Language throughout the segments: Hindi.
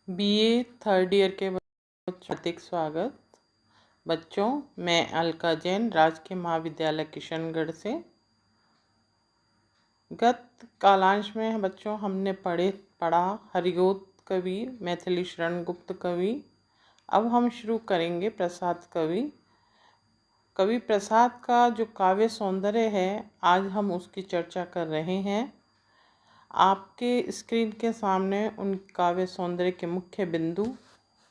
बीए थर्ड ईयर के बच्चों हार्दिक स्वागत। बच्चों, मैं अलका जैन राजकीय महाविद्यालय किशनगढ़ से। गत कालांश में बच्चों हमने पढ़ा हरिगोत कवि मैथिली शरण गुप्त कवि। अब हम शुरू करेंगे प्रसाद कवि। कवि प्रसाद का जो काव्य सौंदर्य है, आज हम उसकी चर्चा कर रहे हैं। आपके स्क्रीन के सामने उन काव्य सौंदर्य के मुख्य बिंदु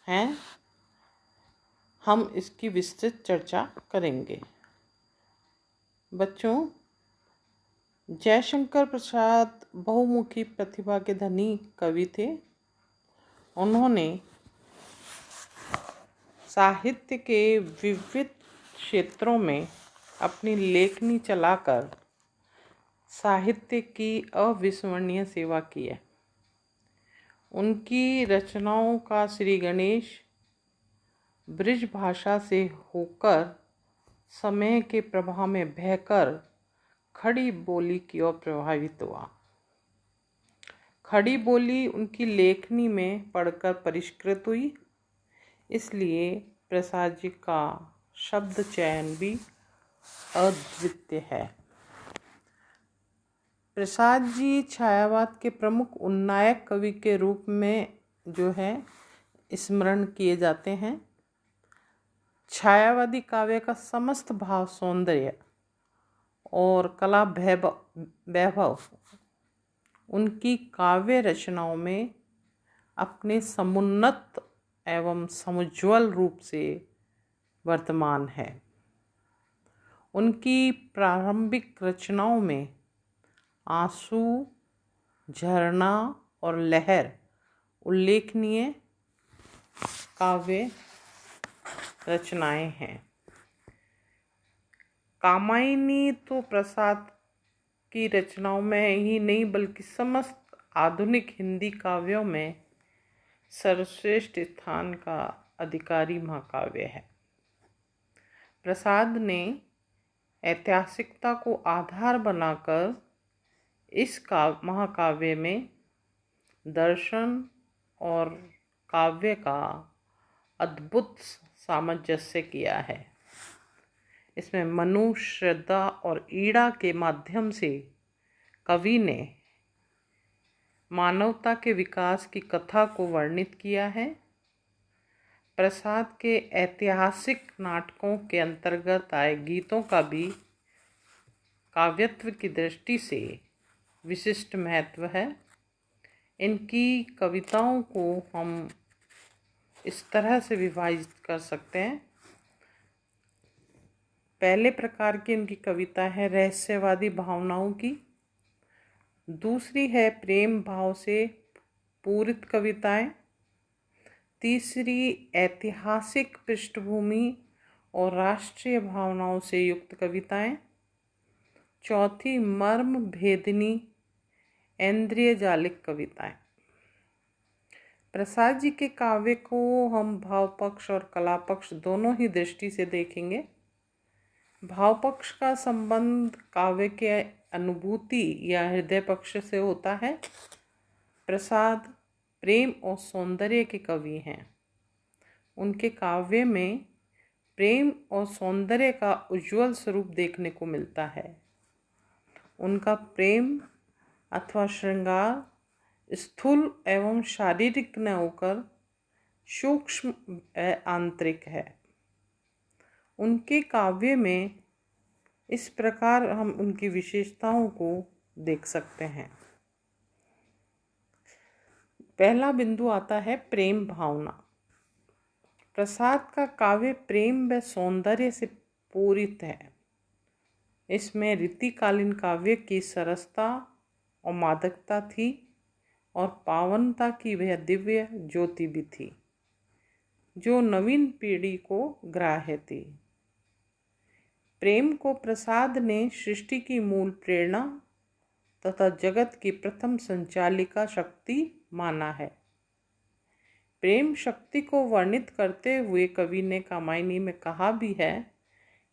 हैं। हम इसकी विस्तृत चर्चा करेंगे। बच्चों, जयशंकर प्रसाद बहुमुखी प्रतिभा के धनी कवि थे। उन्होंने साहित्य के विविध क्षेत्रों में अपनी लेखनी चलाकर साहित्य की अविस्मरणीय सेवा की है। उनकी रचनाओं का श्री गणेश ब्रिज भाषा से होकर समय के प्रभाव में बहकर खड़ी बोली की ओर प्रभावित हुआ। खड़ी बोली उनकी लेखनी में पढ़कर परिष्कृत हुई, इसलिए प्रसाद जी का शब्द चयन भी अद्वितीय है। प्रसाद जी छायावाद के प्रमुख उन्नायक कवि के रूप में स्मरण किए जाते हैं। छायावादी काव्य का समस्त भाव सौंदर्य और कला वैभव उनकी काव्य रचनाओं में अपने समुन्नत एवं समुज्ज्वल रूप से वर्तमान है। उनकी प्रारंभिक रचनाओं में आंसू, झरना और लहर उल्लेखनीय काव्य रचनाएं हैं। कामायनी तो प्रसाद की रचनाओं में ही नहीं बल्कि समस्त आधुनिक हिंदी काव्यों में सर्वश्रेष्ठ स्थान का अधिकारी महाकाव्य है। प्रसाद ने ऐतिहासिकता को आधार बनाकर इस महाकाव्य में दर्शन और काव्य का अद्भुत सामंजस्य किया है। इसमें मनु, श्रद्धा और ईड़ा के माध्यम से कवि ने मानवता के विकास की कथा को वर्णित किया है। प्रसाद के ऐतिहासिक नाटकों के अंतर्गत आए गीतों का भी काव्यत्व की दृष्टि से विशिष्ट महत्व है। इनकी कविताओं को हम इस तरह से विभाजित कर सकते हैं। पहले प्रकार की इनकी कविता है रहस्यवादी भावनाओं की। दूसरी है प्रेम भाव से पूरित कविताएं। तीसरी ऐतिहासिक पृष्ठभूमि और राष्ट्रीय भावनाओं से युक्त कविताएं। चौथी मर्म भेदिनी इंद्रिय जालिक कविताएं। प्रसाद जी के काव्य को हम भाव पक्ष और कला पक्ष दोनों ही दृष्टि से देखेंगे। भाव पक्ष का संबंध काव्य के अनुभूति या हृदय पक्ष से होता है। प्रसाद प्रेम और सौंदर्य के कवि हैं। उनके काव्य में प्रेम और सौंदर्य का उज्ज्वल स्वरूप देखने को मिलता है। उनका प्रेम अथवा श्रृंगार स्थूल एवं शारीरिक न होकर सूक्ष्म आंतरिक है। उनके काव्य में इस प्रकार हम उनकी विशेषताओं को देख सकते हैं। पहला बिंदु आता है प्रेम भावना। प्रसाद का काव्य प्रेम व सौंदर्य से पूरित है। इसमें रीतिकालीन काव्य की सरसता और मादकता थी और पावनता की वह दिव्य ज्योति भी थी जो नवीन पीढ़ी को ग्राह्य थी। प्रेम को प्रसाद ने सृष्टि की मूल प्रेरणा तथा जगत की प्रथम संचालिका शक्ति माना है। प्रेम शक्ति को वर्णित करते हुए कवि ने कामायनी में कहा भी है,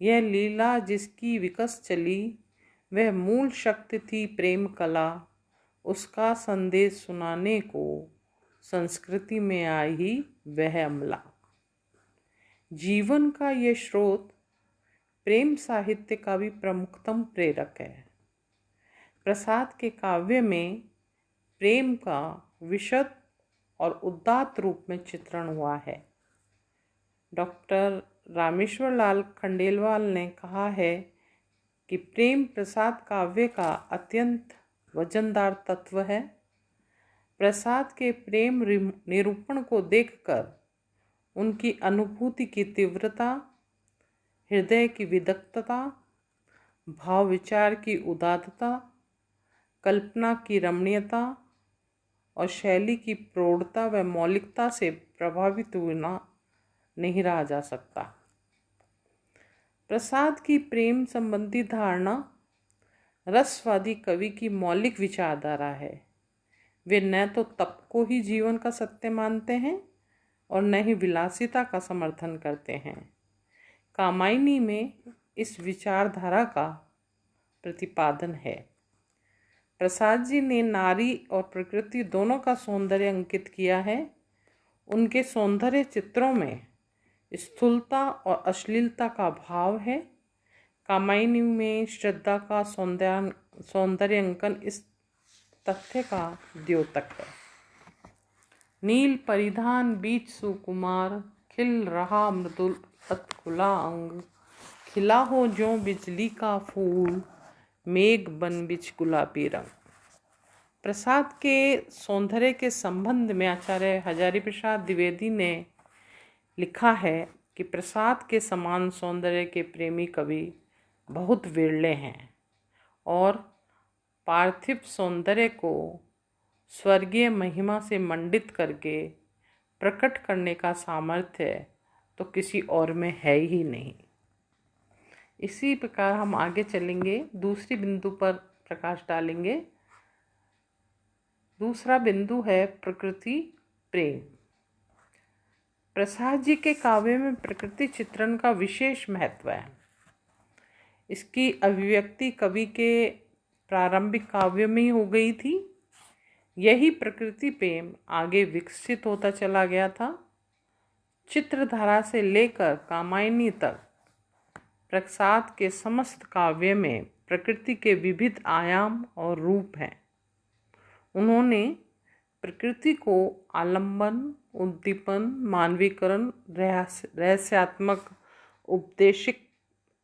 यह लीला जिसकी विकस चली वह मूल शक्ति थी प्रेम कला, उसका संदेश सुनाने को संस्कृति में आई वह अमला। जीवन का ये स्रोत प्रेम साहित्य का भी प्रमुखतम प्रेरक है। प्रसाद के काव्य में प्रेम का विशद और उदात्त रूप में चित्रण हुआ है। डॉक्टर रामेश्वर लाल खंडेलवाल ने कहा है कि प्रेम प्रसाद काव्य का अत्यंत वजनदार तत्व है। प्रसाद के प्रेम निरूपण को देखकर उनकी अनुभूति की तीव्रता, हृदय की विदग्धता, भाव विचार की उदात्तता, कल्पना की रमणीयता और शैली की प्रौढ़ता व मौलिकता से प्रभावित होना नहीं रहा जा सकता। प्रसाद की प्रेम संबंधी धारणा रसवादी कवि की मौलिक विचारधारा है। वे न तो तप को ही जीवन का सत्य मानते हैं और न ही विलासिता का समर्थन करते हैं। कामायनी में इस विचारधारा का प्रतिपादन है। प्रसाद जी ने नारी और प्रकृति दोनों का सौंदर्य अंकित किया है। उनके सौंदर्य चित्रों में स्थूलता और अश्लीलता का भाव है। कामायनी में श्रद्धा का सौंदर्य अंकन इस तथ्य का द्योतक है। नील परिधान बीच सुकुमार, खिल रहा मृदुल खुला अंग, खिला हो जो बिजली का फूल, मेघ बन बिच गुलाबी रंग। प्रसाद के सौंदर्य के संबंध में आचार्य हजारी प्रसाद द्विवेदी ने लिखा है कि प्रसाद के समान सौंदर्य के प्रेमी कवि बहुत विरले हैं और पार्थिव सौंदर्य को स्वर्गीय महिमा से मंडित करके प्रकट करने का सामर्थ्य तो किसी और में है ही नहीं। इसी प्रकार हम आगे चलेंगे, दूसरी बिंदु पर प्रकाश डालेंगे। दूसरा बिंदु है प्रकृति प्रेम। प्रसाद जी के काव्य में प्रकृति चित्रण का विशेष महत्व है। इसकी अभिव्यक्ति कवि के प्रारंभिक काव्य में ही हो गई थी। यही प्रकृति प्रेम आगे विकसित होता चला गया था। चित्रधारा से लेकर कामायनी तक प्रसाद के समस्त काव्य में प्रकृति के विविध आयाम और रूप हैं। उन्होंने प्रकृति को आलंबन, उद्दीपन, मानवीकरण, रहस्यात्मक, उपदेशिक,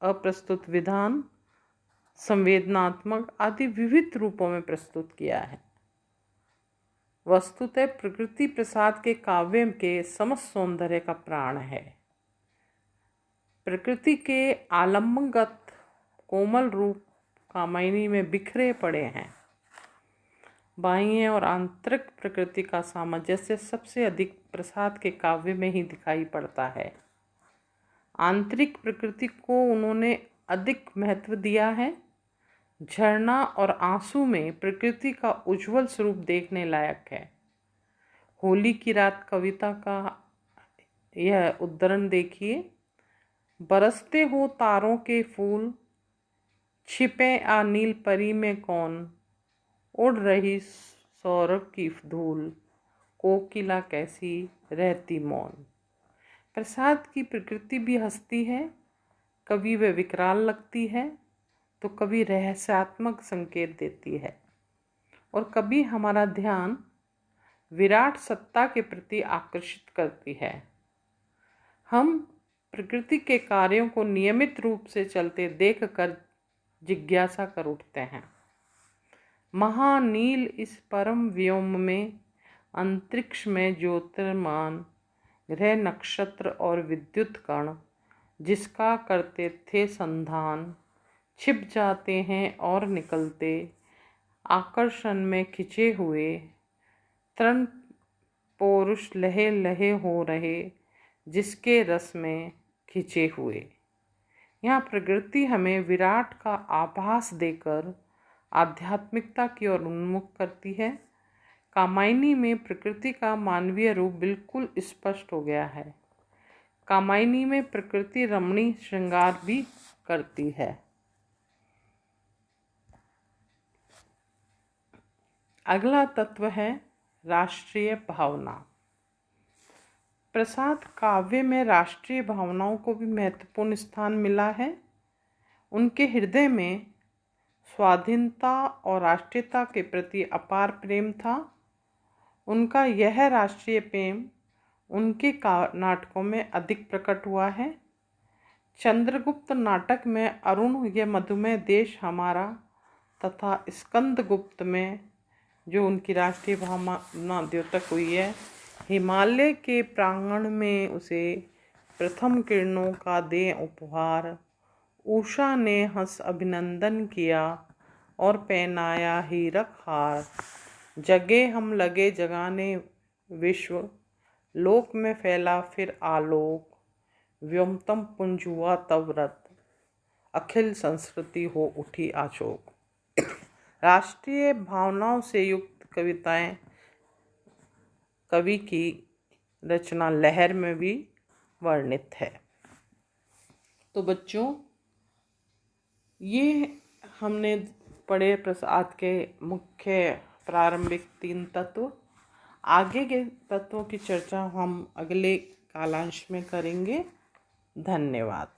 अप्रस्तुत विधान, संवेदनात्मक आदि विविध रूपों में प्रस्तुत किया है। वस्तुतः प्रकृति प्रसाद के काव्य के समस्त सौंदर्य का प्राण है। प्रकृति के आलम्बनगत कोमल रूप कामायनी में बिखरे पड़े हैं। बाह्य और आंतरिक प्रकृति का सामंजस्य सबसे अधिक प्रसाद के काव्य में ही दिखाई पड़ता है। आंतरिक प्रकृति को उन्होंने अधिक महत्व दिया है। झरना और आंसू में प्रकृति का उज्जवल स्वरूप देखने लायक है। होली की रात कविता का यह उद्धरण देखिए। बरसते हो तारों के फूल, छिपे आ नील परी में कौन, उड़ रही सौरभ की धूल, कोकिला कैसी रहती मौन। प्रसाद की प्रकृति भी हंसती है। कभी वह विकराल लगती है तो कभी रहस्यात्मक संकेत देती है और कभी हमारा ध्यान विराट सत्ता के प्रति आकर्षित करती है। हम प्रकृति के कार्यों को नियमित रूप से चलते देखकर जिज्ञासा कर उठते हैं। महानील इस परम व्योम में, अंतरिक्ष में ज्योतिर्मान, ग्रह नक्षत्र और विद्युत कण जिसका करते थे संधान, छिप जाते हैं और निकलते, आकर्षण में खिंचे हुए, तरण पौरुष लहे लहे हो रहे, जिसके रस में खिंचे हुए। यहाँ प्रकृति हमें विराट का आभास देकर आध्यात्मिकता की ओर उन्मुख करती है। कामायनी में प्रकृति का मानवीय रूप बिल्कुल स्पष्ट हो गया है। कामायनी में प्रकृति रमणीय श्रृंगार भी करती है। अगला तत्व है राष्ट्रीय भावना। प्रसाद काव्य में राष्ट्रीय भावनाओं को भी महत्वपूर्ण स्थान मिला है। उनके हृदय में स्वाधीनता और राष्ट्रीयता के प्रति अपार प्रेम था। उनका यह राष्ट्रीय प्रेम उनके नाटकों में अधिक प्रकट हुआ है। चंद्रगुप्त नाटक में अरुण ये मधुमेह देश हमारा तथा स्कंदगुप्त में जो उनकी राष्ट्रीय भावना द्योतक हुई है, हिमालय के प्रांगण में उसे प्रथम किरणों का दे उपहार, उषा ने हंस अभिनंदन किया और पहनाया हीरक हार, जगे हम लगे जगाने विश्व, लोक में फैला फिर आलोक, व्योमतम पुंज हुआ तब रत, अखिल संस्कृति हो उठी आशोक। राष्ट्रीय भावनाओं से युक्त कविताएं कवि की रचना लहर में भी वर्णित है। तो बच्चों, ये हमने पढ़े प्रसाद के मुख्य प्रारंभिक 3 तत्व। आगे के तत्वों की चर्चा हम अगले कालांश में करेंगे। धन्यवाद।